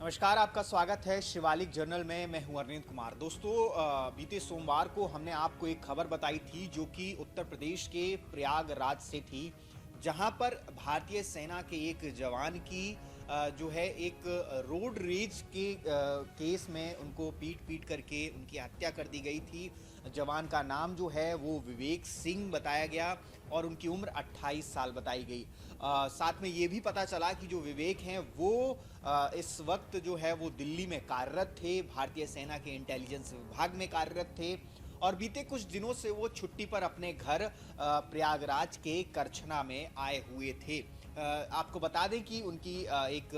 नमस्कार, आपका स्वागत है शिवालिक जर्नल में। मैं हूं अरविंद कुमार। दोस्तों, बीते सोमवार को हमने आपको एक खबर बताई थी जो कि उत्तर प्रदेश के प्रयागराज से थी, जहां पर भारतीय सेना के एक जवान की जो है एक रोड रेज के केस में उनको पीट पीट करके उनकी हत्या कर दी गई थी। जवान का नाम जो है वो विवेक सिंह बताया गया और उनकी उम्र 28 साल बताई गई। साथ में ये भी पता चला कि जो विवेक हैं वो इस वक्त जो है वो दिल्ली में कार्यरत थे, भारतीय सेना के इंटेलिजेंस विभाग में कार्यरत थे और बीते कुछ दिनों से वो छुट्टी पर अपने घर प्रयागराज के करछना में आए हुए थे। आपको बता दें कि उनकी एक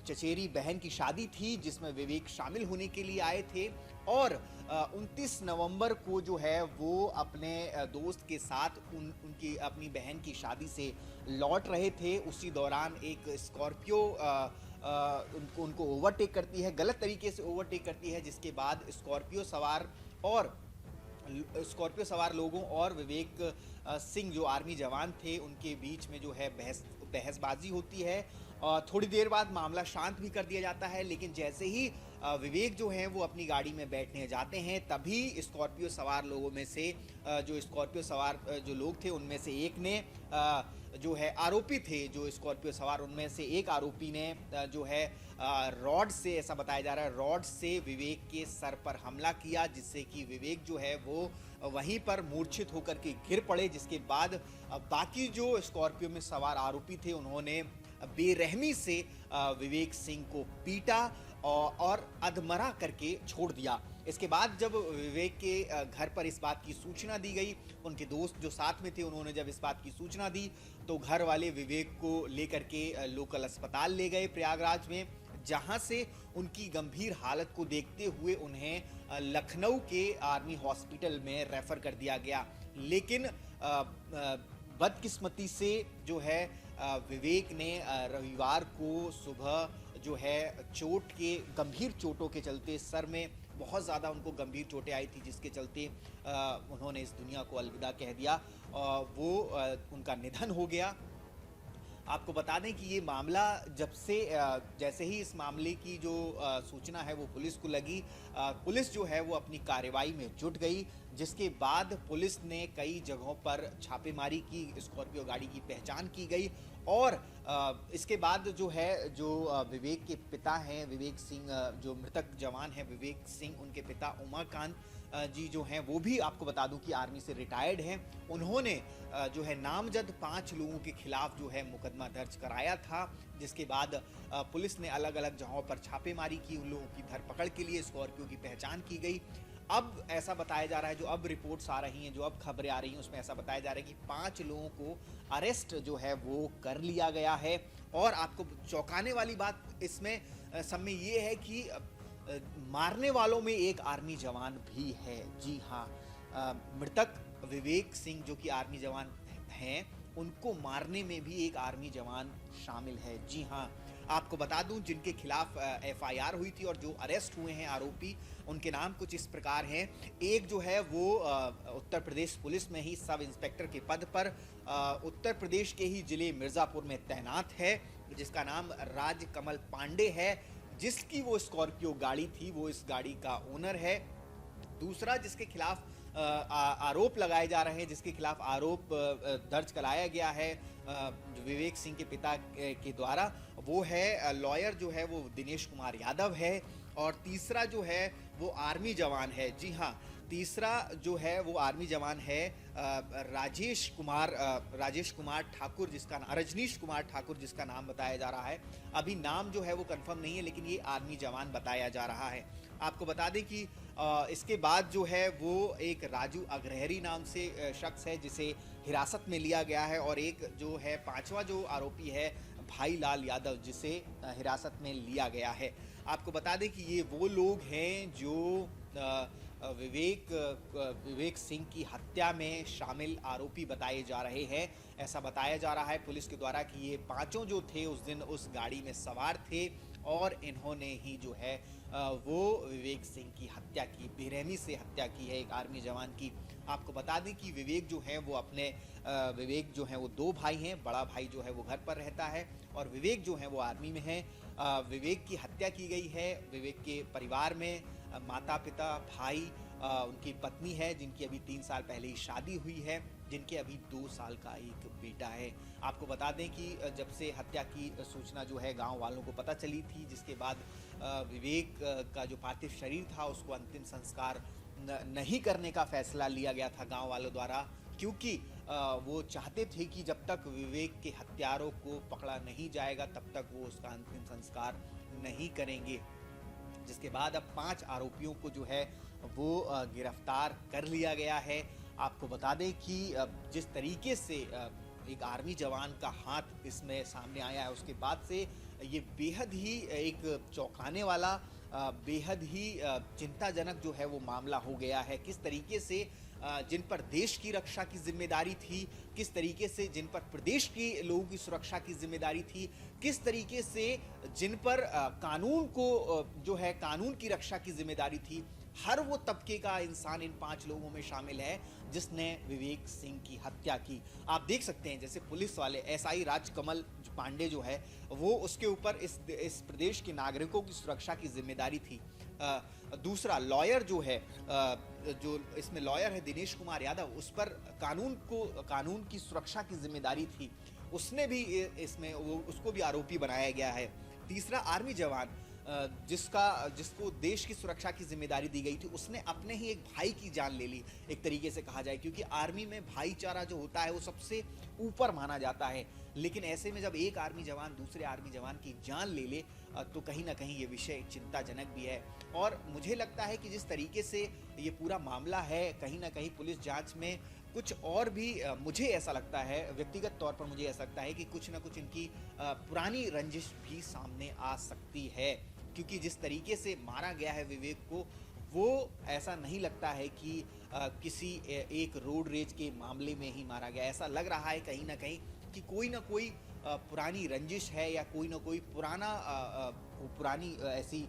चचेरी बहन की शादी थी जिसमें विवेक शामिल होने के लिए आए थे और 29 नवंबर को जो है वो अपने दोस्त के साथ उनकी अपनी बहन की शादी से लौट रहे थे। उसी दौरान एक स्कॉर्पियो उनको ओवरटेक करती है, गलत तरीके से ओवरटेक करती है, जिसके बाद स्कॉर्पियो सवार लोगों और विवेक सिंह जो आर्मी जवान थे उनके बीच में जो है बहसबाजी होती है। थोड़ी देर बाद मामला शांत भी कर दिया जाता है, लेकिन जैसे ही विवेक जो हैं वो अपनी गाड़ी में बैठने जाते हैं तभी स्कॉर्पियो सवार लोगों में से जो स्कॉर्पियो सवार जो लोग थे उनमें से एक ने जो है आरोपी थे, जो स्कॉर्पियो सवार उनमें से एक आरोपी ने जो है रॉड से, ऐसा बताया जा रहा है, रॉड से विवेक के सर पर हमला किया, जिससे कि विवेक जो है वो वहीं पर मूर्छित होकर के गिर पड़े। जिसके बाद बाकी जो स्कॉर्पियो में सवार आरोपी थे उन्होंने बेरहमी से विवेक सिंह को पीटा और अधमरा करके छोड़ दिया। इसके बाद जब विवेक के घर पर इस बात की सूचना दी गई, उनके दोस्त जो साथ में थे उन्होंने जब इस बात की सूचना दी तो घर वाले विवेक को लेकर के लोकल अस्पताल ले गए प्रयागराज में, जहां से उनकी गंभीर हालत को देखते हुए उन्हें लखनऊ के आर्मी हॉस्पिटल में रेफर कर दिया गया। लेकिन बदकिस्मती से जो है विवेक ने रविवार को सुबह जो है गंभीर चोटों के चलते, सर में बहुत ज़्यादा उनको गंभीर चोटें आई थी जिसके चलते उन्होंने इस दुनिया को अलविदा कह दिया। उनका निधन हो गया। आपको बता दें कि ये मामला जैसे ही इस मामले की जो सूचना है वो पुलिस को लगी, पुलिस जो है वो अपनी कार्रवाई में जुट गई, जिसके बाद पुलिस ने कई जगहों पर छापेमारी की, स्कॉर्पियो गाड़ी की पहचान की गई और इसके बाद जो विवेक के पिता हैं, विवेक सिंह, जो मृतक जवान हैं विवेक सिंह, उनके पिता उमाकांत जी जो हैं वो भी आपको बता दूं कि आर्मी से रिटायर्ड हैं। उन्होंने जो है नामजद 5 लोगों के खिलाफ जो है मुकदमा दर्ज कराया था, जिसके बाद पुलिस ने अलग अलग जगहों पर छापेमारी की, उन लोगों की धरपकड़ के लिए स्कॉर्पियो की पहचान की गई। अब ऐसा बताया जा रहा है, जो अब रिपोर्ट्स आ रही हैं, जो अब खबरें आ रही हैं, उसमें ऐसा बताया जा रहा है कि 5 लोगों को अरेस्ट जो है वो कर लिया गया है। और आपको चौंकाने वाली बात इसमें सब में ये है कि मारने वालों में एक आर्मी जवान भी है। जी हाँ, मृतक विवेक सिंह जो कि आर्मी जवान हैं, उनको मारने में भी एक आर्मी जवान शामिल है। जी हाँ, आपको बता दूं जिनके खिलाफ एफआईआर हुई थी और जो अरेस्ट हुए हैं आरोपी, उनके नाम कुछ इस प्रकार हैं। एक जो है वो उत्तर प्रदेश पुलिस में ही सब इंस्पेक्टर के पद पर उत्तर प्रदेश के ही जिले मिर्ज़ापुर में तैनात है, जिसका नाम राजकमल पांडे है, जिसकी वो स्कॉर्पियो गाड़ी थी, वो इस गाड़ी का ओनर है। दूसरा जिसके खिलाफ आरोप लगाए जा रहे हैं, जिसके खिलाफ आरोप दर्ज कराया गया है विवेक सिंह के पिता के द्वारा, वो है लॉयर जो है वो दिनेश कुमार यादव है। और तीसरा जो है वो आर्मी जवान है। जी हाँ, तीसरा जो है वो आर्मी जवान है रजनीश कुमार ठाकुर, जिसका नाम बताया जा रहा है। अभी नाम जो है वो कंफर्म नहीं है, लेकिन ये आर्मी जवान बताया जा रहा है। आपको बता दें कि इसके बाद जो है वो एक राजू अग्रहरी नाम से शख्स है जिसे हिरासत में लिया गया है, और एक जो है 5वां जो आरोपी है भाई लाल यादव, जिसे हिरासत में लिया गया है। आपको बता दें कि ये वो लोग हैं जो विवेक सिंह की हत्या में शामिल आरोपी बताए जा रहे हैं। ऐसा बताया जा रहा है पुलिस के द्वारा कि ये 5 जो थे उस दिन उस गाड़ी में सवार थे और इन्होंने ही जो है वो विवेक सिंह की हत्या की, बेरहमी से हत्या की है एक आर्मी जवान की। आपको बता दें कि विवेक जो है वो विवेक जो है वो दो भाई हैं, बड़ा भाई जो है वो घर पर रहता है और विवेक जो है वो आर्मी में है। विवेक की हत्या की गई है। विवेक के परिवार में माता पिता, भाई, उनकी पत्नी है जिनकी अभी 3 साल पहले ही शादी हुई है, जिनके अभी 2 साल का एक बेटा है। आपको बता दें कि जब से हत्या की सूचना जो है गांव वालों को पता चली थी, जिसके बाद विवेक का जो पार्थिव शरीर था उसको अंतिम संस्कार नहीं करने का फैसला लिया गया था गांव वालों द्वारा, क्योंकि वो चाहते थे कि जब तक विवेक के हत्यारों को पकड़ा नहीं जाएगा तब तक वो उसका अंतिम संस्कार नहीं करेंगे। जिसके बाद अब 5 आरोपियों को जो है वो गिरफ्तार कर लिया गया है। आपको बता दें कि जिस तरीके से एक आर्मी जवान का हाथ इसमें सामने आया है, उसके बाद से ये बेहद ही एक चौंकाने वाला, बेहद ही चिंताजनक जो है वो मामला हो गया है। किस तरीके से जिन पर देश की रक्षा की जिम्मेदारी थी, किस तरीके से जिन पर प्रदेश के लोगों की सुरक्षा की जिम्मेदारी थी, किस तरीके से जिन पर कानून को जो है कानून की रक्षा की जिम्मेदारी थी, हर वो तबके का इंसान इन 5 लोगों में शामिल है जिसने विवेक सिंह की हत्या की। आप देख सकते हैं जैसे पुलिस वाले एसआई राजकमल पांडे जो है वो उसके ऊपर इस प्रदेश के नागरिकों की सुरक्षा की जिम्मेदारी थी। दूसरा लॉयर जो है, जो इसमें लॉयर है दिनेश कुमार यादव, उस पर कानून की सुरक्षा की जिम्मेदारी थी, उसने भी इसमें उसको भी आरोपी बनाया गया है। तीसरा आर्मी जवान जिसको देश की सुरक्षा की जिम्मेदारी दी गई थी, उसने अपने ही एक भाई की जान ले ली एक तरीके से कहा जाए, क्योंकि आर्मी में भाईचारा जो होता है वो सबसे ऊपर माना जाता है। लेकिन ऐसे में जब एक आर्मी जवान दूसरे आर्मी जवान की जान ले ले तो कहीं ना कहीं ये विषय चिंताजनक भी है। और मुझे लगता है कि जिस तरीके से ये पूरा मामला है, कहीं ना कहीं पुलिस जांच में कुछ और भी मुझे ऐसा लगता है, व्यक्तिगत तौर पर मुझे ऐसा लगता है कि कुछ ना कुछ इनकी पुरानी रंजिश भी सामने आ सकती है, क्योंकि जिस तरीके से मारा गया है विवेक को, वो ऐसा नहीं लगता है कि किसी एक रोड रेज के मामले में ही मारा गया। ऐसा लग रहा है कहीं ना कहीं कि कोई ना कोई पुरानी रंजिश है या कोई ना कोई पुरानी ऐसी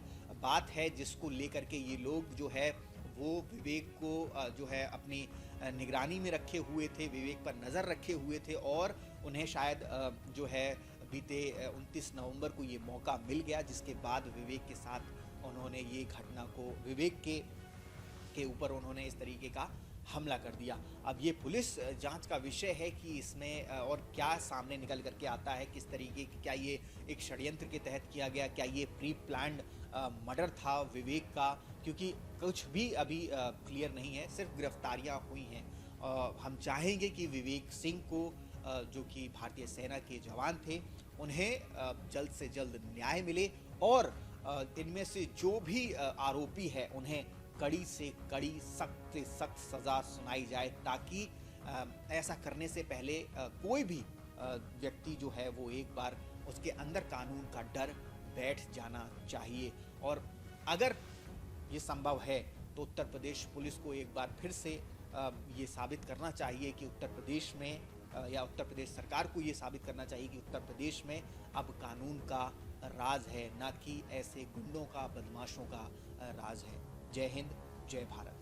बात है जिसको लेकर के ये लोग जो है वो विवेक को जो है अपनी निगरानी में रखे हुए थे, विवेक पर नज़र रखे हुए थे और उन्हें शायद जो है बीते 29 नवंबर को ये मौका मिल गया, जिसके बाद विवेक के साथ उन्होंने ये घटना को विवेक के ऊपर उन्होंने इस तरीके का हमला कर दिया। अब ये पुलिस जांच का विषय है कि इसमें और क्या सामने निकल करके आता है, किस तरीके की, क्या ये एक षड्यंत्र के तहत किया गया, क्या ये प्री प्लान्ड मर्डर था विवेक का, क्योंकि कुछ भी अभी क्लियर नहीं है, सिर्फ गिरफ्तारियां हुई हैं। हम चाहेंगे कि विवेक सिंह को जो कि भारतीय सेना के जवान थे, उन्हें जल्द से जल्द न्याय मिले और इनमें से जो भी आरोपी है उन्हें कड़ी से कड़ी, सख्त से सख्त सज़ा सुनाई जाए, ताकि ऐसा करने से पहले कोई भी व्यक्ति जो है वो एक बार उसके अंदर कानून का डर बैठ जाना चाहिए। और अगर ये संभव है तो उत्तर प्रदेश पुलिस को एक बार फिर से ये साबित करना चाहिए कि उत्तर प्रदेश में या उत्तर प्रदेश सरकार को ये साबित करना चाहिए कि उत्तर प्रदेश में अब कानून का राज है, ना कि ऐसे गुंडों का, बदमाशों का राज है। जय हिंद, जय भारत।